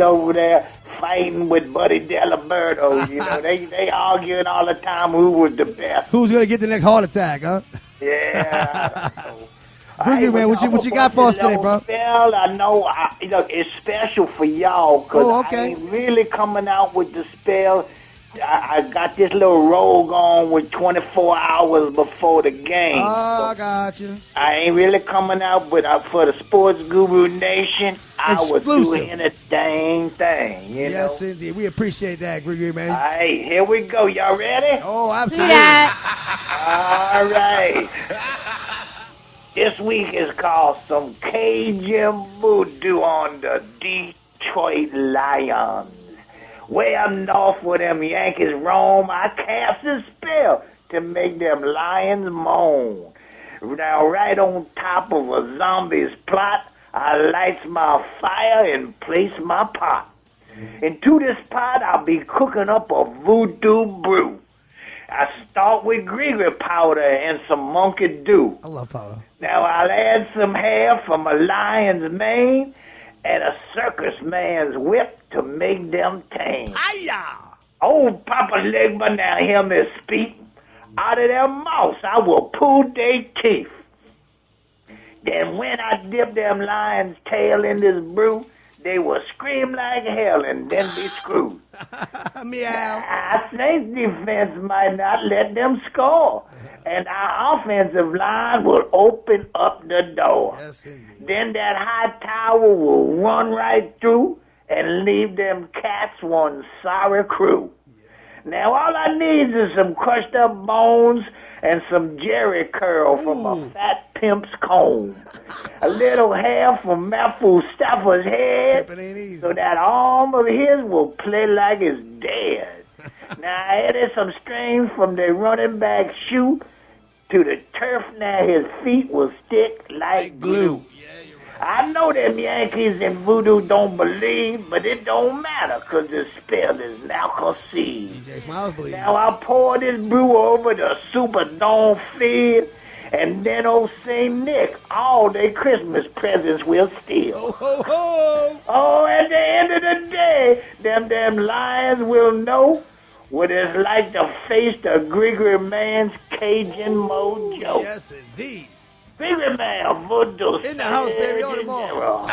over there fighting with Buddy Delaberto. You know, they arguing all the time who was the best. Who's going to get the next heart attack, huh? Yeah. Gris Gris Man, what you got for us today, bro? Spell, I know, it's special for y'all because I ain't really coming out with the spell. I got this little roll going with 24 hours before the game. Oh, so I got you. I ain't really coming out, but for the Sports Guru Nation, I was doing a dang thing. You know? Yes, indeed. We appreciate that, Gris Gris Man. All right, here we go. Y'all ready? Oh, absolutely. All right. This week is called Some Cajun Voodoo on the Detroit Lions. Way up north where them Yankees roam, I cast a spell to make them Lions moan. Now, right on top of a zombie's plot, I lights my fire and place my pot. Into this pot, I'll be cooking up a voodoo brew. I start with Gris Gris powder and some monkey dew. I love powder. Now, I'll add some hair from a lion's mane and a circus man's whip to make them tame. Hiya! Old Papa Legba, now hear me speak. Out of their mouths I will pull their teeth. Then when I dip them lions' tail in this brew, they will scream like hell and then be screwed. Meow. Saints defense might not let them score. And our offensive line will open up the door. Yes, indeed. Then that high tower will run right through and leave them cats one sorry crew. Now all I need is some crushed up bones and some Jerry curl from a fat pimp's comb. A little hair from Matthew Stafford's head so that arm of his will play like it's dead. Now I added some strings from the running back shoe to the turf. Now his feet will stick like glue. I know them Yankees and voodoo don't believe, but it don't matter because the spell is now conceived. DJ Smiles believes. Now I pour this brew over the Superdome field, and then old St. Nick, all their Christmas presents will steal. Ho, ho, ho. Oh, at the end of the day, them lions will know what it's like to face the Gris Gris Man's Cajun mojo. Yes, indeed. Gris Gris Man, voodoo in the house, baby, on the mall.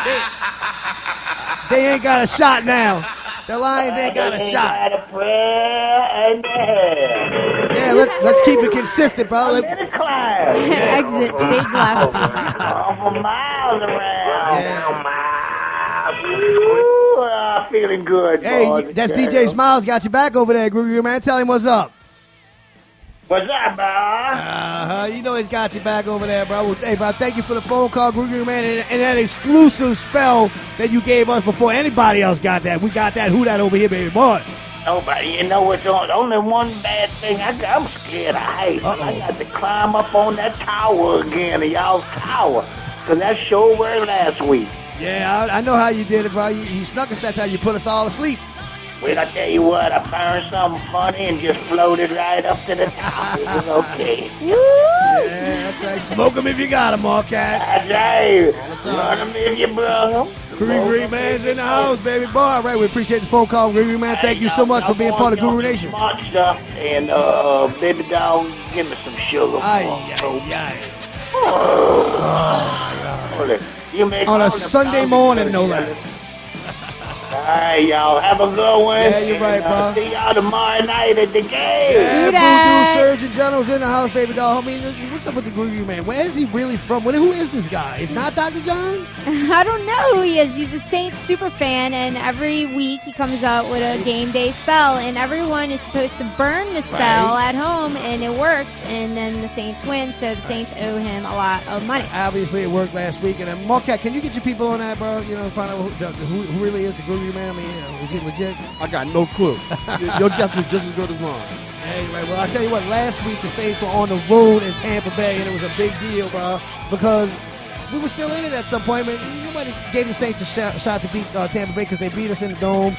They ain't got a shot now. The Lions ain't got a shot. Got a prayer and yeah, let's keep it consistent, bro. Exit, stage left. For miles around. Yeah. Ooh, feeling good. Hey, boys, that's girl. DJ Smiles got you back over there, Gris Gris Man. Tell him what's up. What's up, bro? You know he's got you back over there, bro. Well, hey, bro, thank you for the phone call, Gris Gris Man, and that exclusive spell that you gave us before anybody else got that. We got that. Who that over here, baby boy? Nobody. You know what's on? Only one bad thing. I'm scared of heights. I got to climb up on that tower again, y'all's tower, because that show worked last week. Yeah, I know how you did it, bro. You snuck us. That's how you put us all asleep. Well, I tell you what, I found something funny and just floated right up to the top. It was okay. Yeah, that's right. Smoke them if you got them, all cat. That's right. Run them if you brought them. Gris Gris Man's in the house, baby boy. All right, we appreciate the phone call, Gris Gris Man. Thank you so much for being part of Guru Nation. Smart stuff, and baby dog, give me some sugar. On a Sunday morning, no less. All right, y'all. Have a good one. Yeah, you're right, bro. See y'all tomorrow night at the game. Yeah, Voodoo Surgeon General's in the house, baby doll. I mean, what's up with the Gris Gris Man? Where is he really from? Who is this guy? It's not Dr. John? I don't know who he is. He's a Saints super fan, and every week he comes out with a game day spell, and everyone is supposed to burn the spell at home, and it works, and then the Saints win, so the Saints owe him a lot of money. Obviously, it worked last week. And Marquette, can you get your people on that, bro? You know, find out who really is the Gris Gris Man? I mean, is he legit? I got no clue. Your guess is just as good as mine. Hey, right. Well, I tell you what, last week the Saints were on the road in Tampa Bay, and it was a big deal, bro, because we were still in it at some point. But nobody gave the Saints a shot to beat Tampa Bay because they beat us in the Dome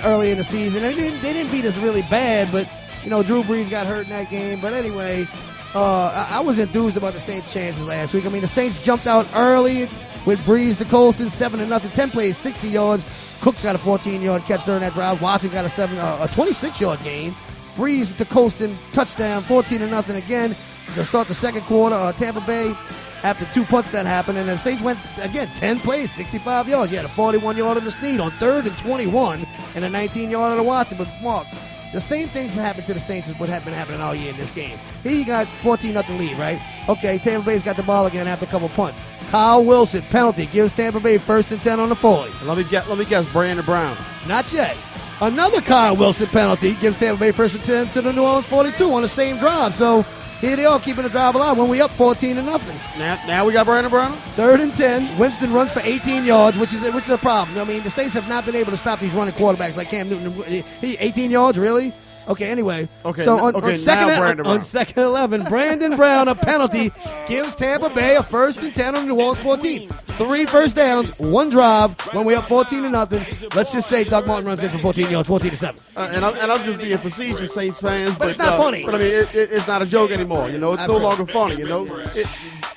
early in the season. They didn't beat us really bad, but, you know, Drew Brees got hurt in that game. But anyway, I was enthused about the Saints' chances last week. I mean, the Saints jumped out early with Breeze to Colston, 7-0, 10 plays, 60 yards. Cooks got a 14-yard catch during that drive. Watson got a 26-yard gain. Breeze to Colston, touchdown, 14-0 again. To start the second quarter, Tampa Bay, after 2 punts that happened, and the Saints went, again, 10 plays, 65 yards. You had a 41-yard on the Snead on 3rd and 21, and a 19-yard on the Watson. But, Mark, the same things that happened to the Saints as what had been happening all year in this game. Here you got 14-0 lead, right? Okay, Tampa Bay's got the ball again after a couple punts. Kyle Wilson, penalty, gives Tampa Bay 1st and 10 on the 40. Let me guess, Brandon Brown. Not yet. Another Kyle Wilson penalty gives Tampa Bay 1st and 10 to the New Orleans 42 on the same drive. So here they are keeping the drive alive when we up 14-0. Now we got Brandon Brown. 3rd and 10. Winston runs for 18 yards, which is a problem. I mean, the Saints have not been able to stop these running quarterbacks like Cam Newton. He 18 yards, really? Okay, anyway. Okay, so on second 11, Brandon Brown, a penalty, gives Tampa Bay a 1st and 10 on the New Orleans 14. 3 first downs, 1 drive when we up 14-0. Let's just say Doug Martin runs in for 14 yards, 14-7. And I'm just being facetious, Saints fans. But it's not funny. But I mean, it's not a joke anymore. You know, it's no longer funny. You know,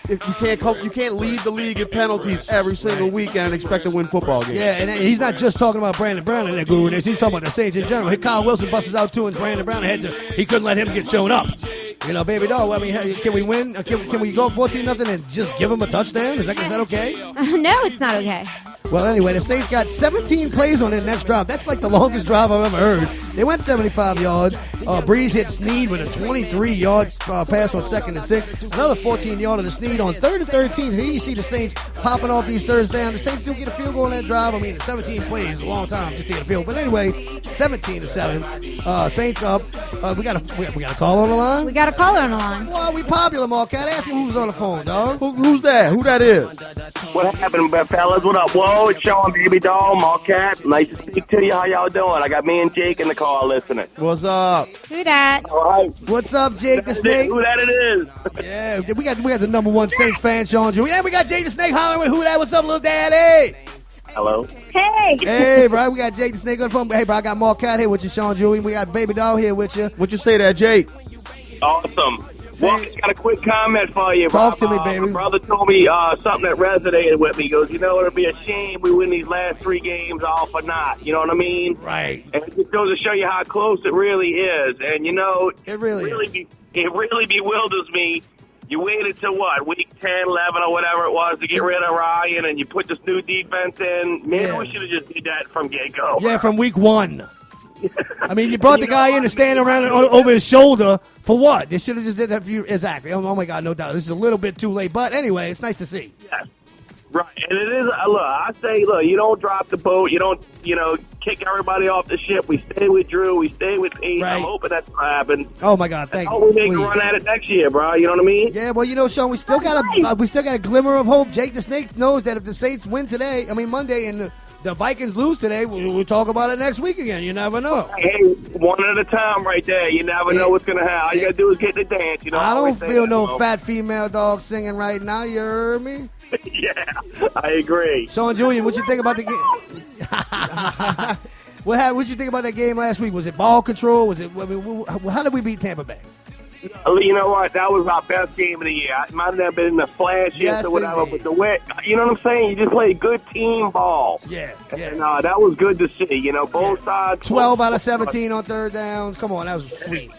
if you can't lead the league in penalties every single week and expect to win football games. Yeah, and he's not just talking about Brandon Brown in that guru. He's talking about the Saints in general. Kyle Wilson busts out 2 and Brandon Brown he couldn't let him get shown up. You know, baby doll. I mean, can we win? Can we go 14-0 and just give him a touchdown? Is that okay? No, it's not okay. Well, anyway, the Saints got 17 plays on their next drive. That's like the longest drive I've ever heard. They went 75 yards. Breeze hit Snead with a 23-yard pass on 2nd and 6. Another 14-yard on the Snead on 3rd and 13. Here you see the Saints popping off these thirds down. The Saints do get a field goal on that drive. I mean, 17 plays is a long time just to get a field. But anyway, 17-7. Saints up. We got a call on the line? We got a caller on the line. Well, we popular, Marquette. Ask him who's on the phone, dog. Who's that? Who that is? What happened, fellas? What up? Whoa, it's Sean, baby doll, Marquette. Nice to speak to you. How y'all doing? I got me and Jake in the car listening. What's up? Who dat? All right. What's up, Jake the Snake? Who that it is? Yeah, we got the number 1 Saints fan, Sean Drew. Yeah, we got Jake the Snake hollering with who that? What's up, little daddy? Hello. Hey. Hey, bro, we got Jake the Snake on the phone. Hey, bro, I got Marquette here with you, Sean Drew. We got Baby Doll here with you. What you say there, Jake? Awesome. Well, I got a quick comment for you. Talk to me, baby. My brother told me something that resonated with me. He goes, it'd be a shame we win these last 3 games all for naught. You know what I mean? Right. And it just goes to show you how close it really is. And, it really bewilders me. You waited till what, week 10, 11, or whatever it was to get rid of Ryan, and you put this new defense in. Maybe we should have just did that from get-go. Yeah, from week 1. I mean, you brought the guy in to stand around over his shoulder for what? They should have just did that for you. Exactly. Oh, my God, no doubt. This is a little bit too late. But anyway, it's nice to see. Yes. Right. And it is, I say, you don't drop the boat. You don't, kick everybody off the ship. We stay with Drew. We stay with Aint. Right. I'm hoping that's what happens. Oh, my God, thank you. We make a run at it next year, bro. You know what I mean? Yeah, well, Sean, we still got a glimmer of hope. Jake the Snake knows that if the Saints win today, Monday, and the Vikings lose today, we'll talk about it next week again. You never know. Hey, one at a time right there. You never know what's going to happen. All you got to do is get the dance. I don't feel no fat female dog singing right now. You heard me? Yeah, I agree. Sean Julian, what you think about the game? What you think about that game last week? Was it ball control? How did we beat Tampa Bay? You know what? That was our best game of the year. It might have been in the flashiest or whatever, indeed. but the way, you know what I'm saying? You just played good team ball. Yeah. And that was good to see. Both sides. 12 out of 17 on third downs. Come on, that was sweet.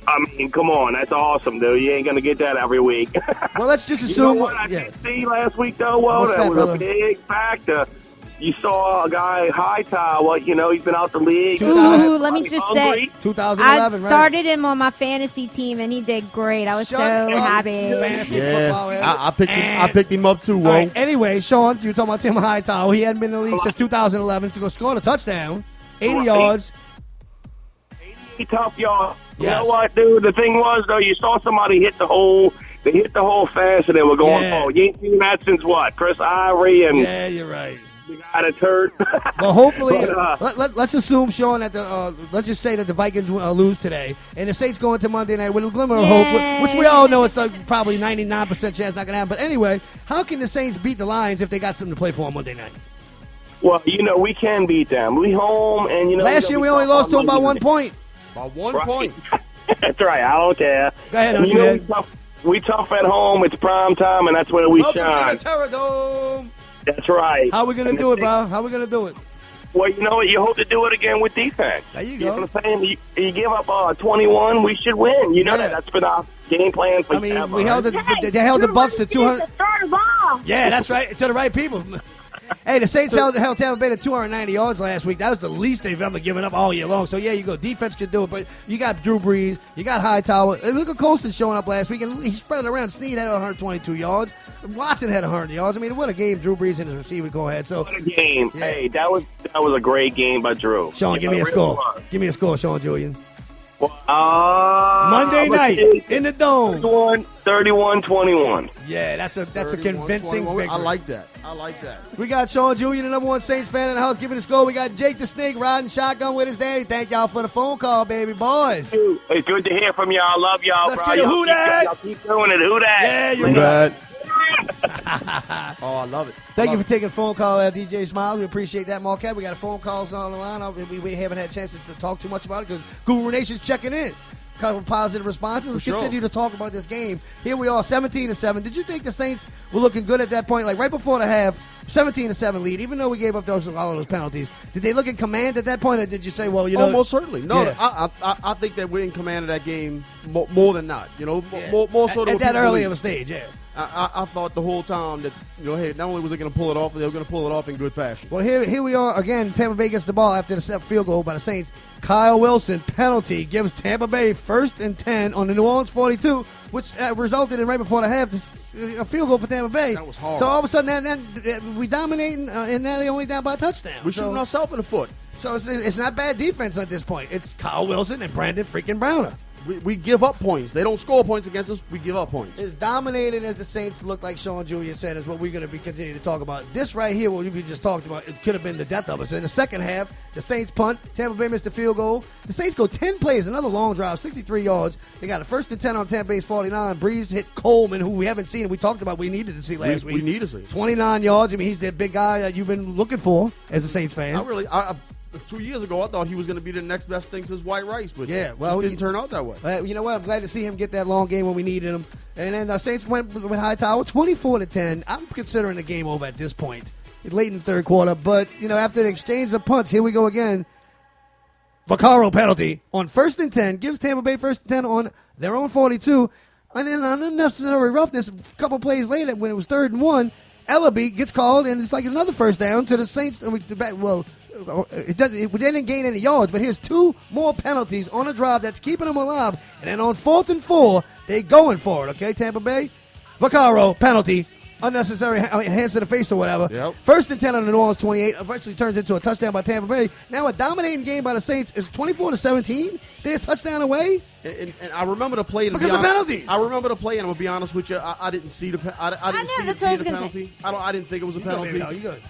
I mean, come on. That's awesome, dude. You ain't going to get that every week. Well, let's just assume. You know what I did see last week, though? Well, that was brother? a big factor. You saw a guy, Hightower, he's been out the league. Ooh, let me just say, 2011, I started him on my fantasy team, and he did great. I was so happy. Fantasy football. I picked him up too, Whoa. Right, anyway, Sean, you're talking about Tim Hightower. He hadn't been in the league since 2011 to go score a touchdown, 80 yards. 80 tough yards. You Yes. know what, dude? The thing was, though, you saw somebody hit the hole. They hit the hole fast, and they were going forward. You ain't seen that since what? Chris Ivory and Yeah, you're right. the guy that's hurt. Well, hopefully, But, let's assume, Sean, that let's just say that the Vikings lose today, and the Saints go into Monday night with a glimmer of hope, which we all know it's probably 99% chance not going to happen. But anyway, how can the Saints beat the Lions if they got something to play for on Monday night? well, we can beat them. We home, and Last year we only lost to them by 1 point. By 1 point. That's right. I don't care. Go ahead, And Uncle Ed. we tough at home. It's prime time, and that's where we Welcome shine. to the Terror Dome. That's right. How we gonna do it, bro? How we gonna do it? Well, you know what? You hope to do it again with defense. There you You go. know what I'm saying? You give up 21, we should win. You know Yeah. that's been our game plan for I mean, ever. we held they held the Bucs to 200. Throw the ball. Yeah, that's right. To the right people. Hey, the Saints held Tampa Bay to 290 yards last week. That was the least they've ever given up all year long. So, yeah, you go. Defense could do it, but you got Drew Brees. You got Hightower. And look at Colston showing up last week, and he spread it around. Snead had 122 yards. Watson had 100 yards. I mean, what a game Drew Brees and his receiver go ahead. So, What a game. Yeah. Hey, that was a great game by Drew. Sean, give me a It score. really was. Give me a score, Sean Julian. Monday Monday night in the Dome. 31-21. Yeah, that's a 31, convincing 21. victory. I like that. We got Sean Julian, the number one Saints fan in the house, giving a score. We got Jake the Snake riding shotgun with his daddy. Thank y'all for the phone call, baby boys. It's good to hear from y'all. Love y'all, Let's bro. get a Y'all who dat. Y'all keep doing it. Who dat? Yeah, you Who know. that? Oh, I love it. Thank you Love for taking a phone call, DJ Smiles. We appreciate that, Marquette. We got a phone calls on the line. We haven't had a chance to talk too much about it because Guru Nation's checking in. Couple positive responses. Let's For sure. continue to talk about this game. Here we are, 17-7. Did you think the Saints were looking good at that point? Like right before the half, 17-7 lead. Even though we gave up all of those penalties, did they look in command at that point, or did you say, well, you know, Almost certainly. No, Yeah. I think that we're in command of that game more than not. You know, Yeah. more so than at what that people early believe. of a stage? Yeah. I thought the whole time that, you know, hey, not only was they going to pull it off, but they were going to pull it off in good fashion. Well, here we are again. Tampa Bay gets the ball after the step field goal by the Saints. Kyle Wilson penalty gives Tampa Bay 1st and 10 on the New Orleans 42, which resulted in right before the half a field goal for Tampa Bay. That was hard. So all of a sudden, then we dominating, and now they only down by a touchdown. We're shooting ourselves in the foot. So it's not bad defense at this point. It's Kyle Wilson and Brandon freaking Browner. We give up points. They don't score points against us. We give up points. As dominating as the Saints look like Sean Julian said is what we're going to be continuing to talk about. This right here, what we just talked about, it could have been the death of us. In the second half, the Saints punt. Tampa Bay missed the field goal. The Saints go 10 plays, another long drive, 63 yards. They got a 1st and 10 on Tampa Bay's 49. Breeze hit Coleman, who we haven't seen. We talked about we needed to see last week. We need to see. 29 yards. I mean, he's the big guy that you've been looking for as a Saints fan. I 2 years ago, I thought he was going to be the next best thing since White Rice, but Yeah, well, it didn't turn out that way. You know what? I'm glad to see him get that long game when we needed him. And then the Saints went with Hightower, 24-10. I'm considering the game over at this point. It's late in the third quarter, but you know, after the exchange of punts, here we go again. Vaccaro penalty on 1st and 10 gives Tampa Bay 1st and 10 on their own 42. And then on unnecessary roughness, a couple plays later, when it was 3rd and 1, Ellaby gets called, and it's like another first down to the Saints. Well, they didn't gain any yards, but here's 2 more penalties on a drive that's keeping them alive. And then on 4th and 4, they going for it, okay, Tampa Bay? Vaccaro, penalty, unnecessary hands to the face or whatever. Yep. 1st and 10 on the New Orleans 28, eventually turns into a touchdown by Tampa Bay. Now a dominating game by the Saints is 24-17. They're a touchdown away. And I remember the play. Because of penalties. I remember the play, and I'm gonna be honest with you. I didn't see the. I didn't see that's it what I was being a gonna penalty. I didn't think it was a You good, baby, penalty. you good.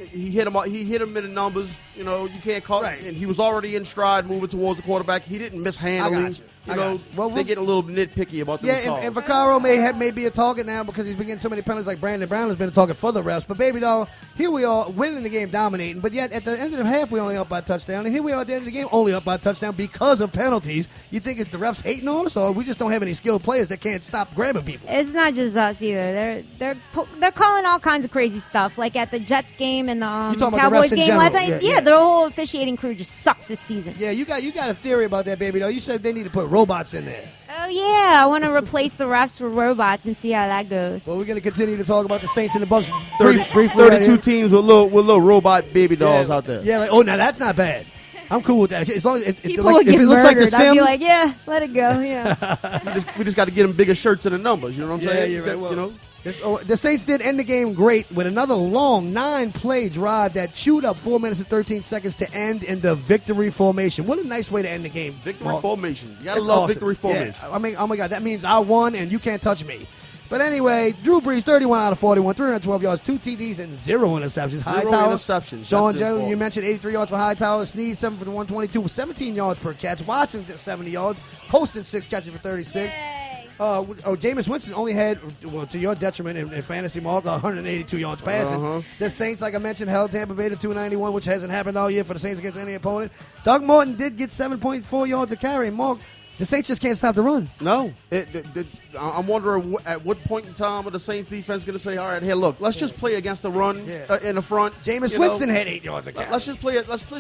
He hit him. He hit him in the numbers. You know, you can't call. Right. And he was already in stride, moving towards the quarterback. He didn't mishandle him. I got you. Well, they get a little nitpicky about the Yeah, and Vaccaro may be a target now because he's been getting so many penalties like Brandon Brown has been a target for the refs. But, baby doll, here we are winning the game, dominating. But yet, at the end of the half, we only up by a touchdown. And here we are at the end of the game, only up by a touchdown because of penalties. You think it's the refs hating on us, or we just don't have any skilled players that can't stop grabbing people? It's not just us either. They're calling all kinds of crazy stuff, like at the Jets game and the You talking about the Cowboys refs in game general. last night. Yeah, Yeah, yeah. their whole officiating crew just sucks this season. Yeah, you got a theory about that, baby doll. You said they need to put robots in there. Oh yeah, I want to replace the refs with robots and see how that goes. Well, we're going to continue to talk about the Saints and the Bucs 30, briefly. right 32 here. teams with little robot baby dolls out there. Yeah, like, oh, now that's not bad. I'm cool with that. As long as People like, would if get it looks like the murdered. I'd Sims, be like, yeah, let it go. Yeah. We just got to get them bigger shirts and the numbers. You know what I'm Yeah, saying? you're right. That, Well, you know. the Saints did end the game great with another long 9-play drive that chewed up 4 minutes and 13 seconds to end in the victory formation. What a nice way to end the game. Victory Mark. formation. You gotta That's love awesome. victory formation. Yeah. I mean, oh my God, that means I won and you can't touch me. But anyway, Drew Brees, 31 out of 41, 312 yards, 2 TDs, and 0 interceptions. Hightower, interceptions. Sean That's Jones, his you fault. mentioned 83 yards for Hightower. Snead, 7 for the 122 with 17 yards per catch. Watson, 70 yards. Poston, 6 catches for 36. Jameis Winston only had, well, to your detriment in fantasy, Mark, 182 yards passing. Uh-huh. The Saints, like I mentioned, held Tampa Bay to 291, which hasn't happened all year for the Saints against any opponent. Doug Martin did get 7.4 yards of carry. Mark, The Saints just can't stop the run. No. I'm wondering at what point in time are the Saints defense going to say, all right, hey, look, let's just play against the run in the front. Jameis Winston had 8 yards of catch. Let's just play it. Let's play